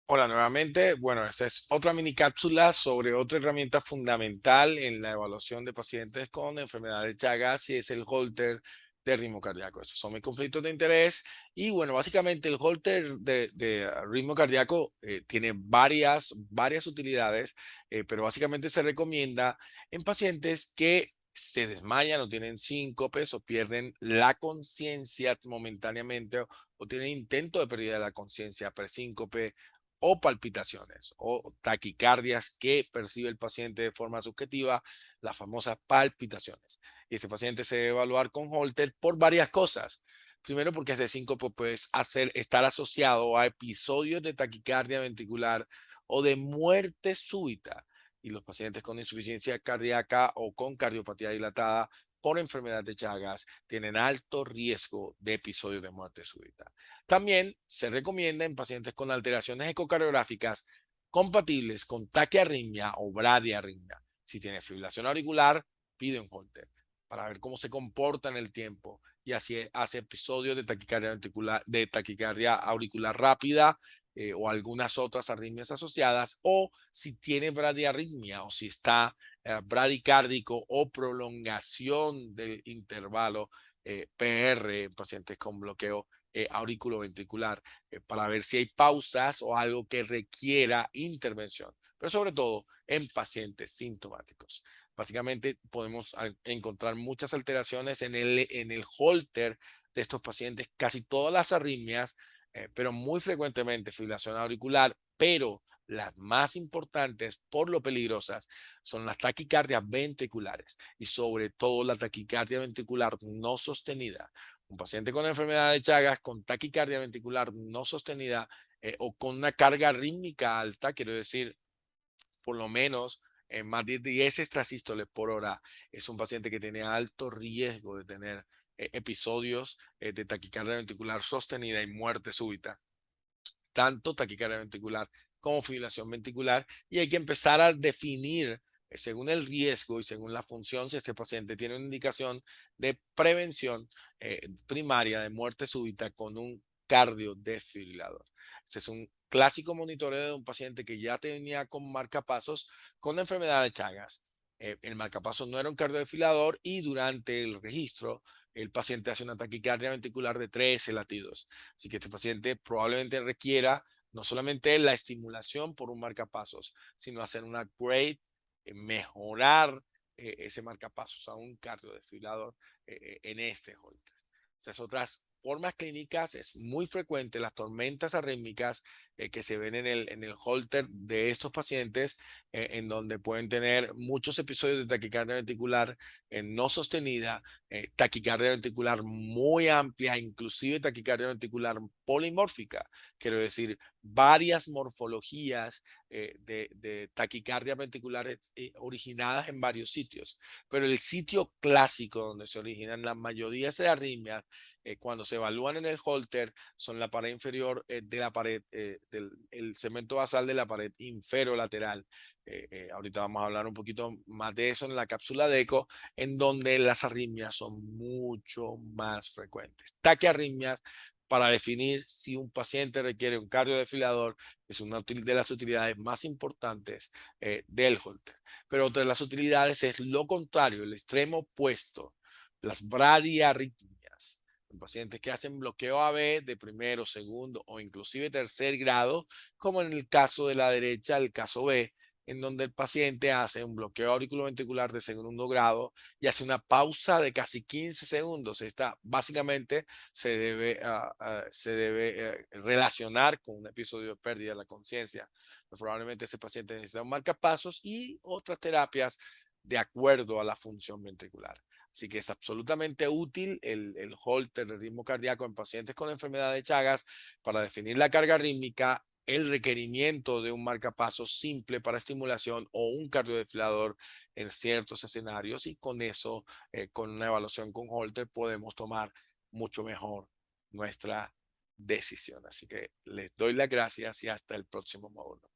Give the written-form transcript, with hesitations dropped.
Hola nuevamente. Bueno, esta es otra mini cápsula sobre otra herramienta fundamental en la evaluación de pacientes con enfermedad de Chagas y es el Holter de ritmo cardíaco. Estos son mis conflictos de interés y bueno, básicamente el Holter de ritmo cardíaco tiene varias utilidades, pero básicamente se recomienda en pacientes que se desmayan o tienen síncopes o pierden la conciencia momentáneamente o tienen intento de pérdida de la conciencia presíncope o palpitaciones o taquicardias que percibe el paciente de forma subjetiva, las famosas palpitaciones. Y este paciente se debe evaluar con Holter por varias cosas. Primero, porque este síncope puede estar asociado a episodios de taquicardia ventricular o de muerte súbita. Y los pacientes con insuficiencia cardíaca o con cardiopatía dilatada por enfermedad de Chagas tienen alto riesgo de episodios de muerte súbita. También se recomienda en pacientes con alteraciones ecocardiográficas compatibles con taquiarritmia o bradiarritmia. Si tiene fibrilación auricular, pide un Holter para ver cómo se comporta en el tiempo y así hace episodios de taquicardia ventricular, de taquicardia auricular rápida o algunas otras arritmias asociadas, o si tiene bradiarritmia o si está bradicárdico o prolongación del intervalo PR en pacientes con bloqueo auriculoventricular para ver si hay pausas o algo que requiera intervención, pero sobre todo en pacientes sintomáticos. Básicamente podemos encontrar muchas alteraciones en el Holter de estos pacientes, casi todas las arritmias, pero muy frecuentemente fibrilación auricular, pero las más importantes por lo peligrosas son las taquicardias ventriculares y sobre todo la taquicardia ventricular no sostenida. Un paciente con enfermedad de Chagas, con taquicardia ventricular no sostenida o con una carga rítmica alta, quiero decir, por lo menos más de 10 extrasístoles por hora, es un paciente que tiene alto riesgo de tener episodios de taquicardia ventricular sostenida y muerte súbita, tanto taquicardia ventricular como fibrilación ventricular, y hay que empezar a definir según el riesgo y según la función, si este paciente tiene una indicación de prevención primaria de muerte súbita con un cardiodesfibrilador. Este es un clásico monitoreo de un paciente que ya tenía con marcapasos con la enfermedad de Chagas. El marcapasos no era un cardiodesfibrilador y durante el registro el paciente hace una taquicardia ventricular de 13 latidos. Así que este paciente probablemente requiera no solamente la estimulación por un marcapasos, sino hacer un upgrade, mejorar ese marcapasos a un cardiodesfibrilador en este Holter. Estas otras formas clínicas es muy frecuente las tormentas arrítmicas que se ven en el Holter de estos pacientes, en donde pueden tener muchos episodios de taquicardia ventricular no sostenida, taquicardia ventricular muy amplia, inclusive taquicardia ventricular polimórfica, quiero decir, varias morfologías de taquicardia ventriculares originadas en varios sitios. Pero el sitio clásico donde se originan la mayoría de arritmias, cuando se evalúan en el Holter, son la pared inferior de la pared, del el segmento basal de la pared inferolateral. Ahorita vamos a hablar un poquito más de eso en la cápsula de eco, en donde las arritmias son mucho más frecuentes. Taquiarritmias, para definir si un paciente requiere un cardiodesfibrilador, es una de las utilidades más importantes del Holter. Pero otra de las utilidades es lo contrario, el extremo opuesto, las bradiarritmias. En pacientes que hacen bloqueo AB de primero, segundo o inclusive tercer grado, como en el caso de la derecha, el caso B, en donde el paciente hace un bloqueo auriculoventricular de segundo grado y hace una pausa de casi 15 segundos. Esta básicamente se debe relacionar con un episodio de pérdida de la conciencia. Probablemente ese paciente necesita un marcapasos y otras terapias de acuerdo a la función ventricular. Así que es absolutamente útil el Holter de ritmo cardíaco en pacientes con enfermedad de Chagas para definir la carga rítmica, el requerimiento de un marcapasos simple para estimulación o un cardiodesfibrilador en ciertos escenarios, y con eso, con una evaluación con Holter, podemos tomar mucho mejor nuestra decisión. Así que les doy las gracias y hasta el próximo módulo.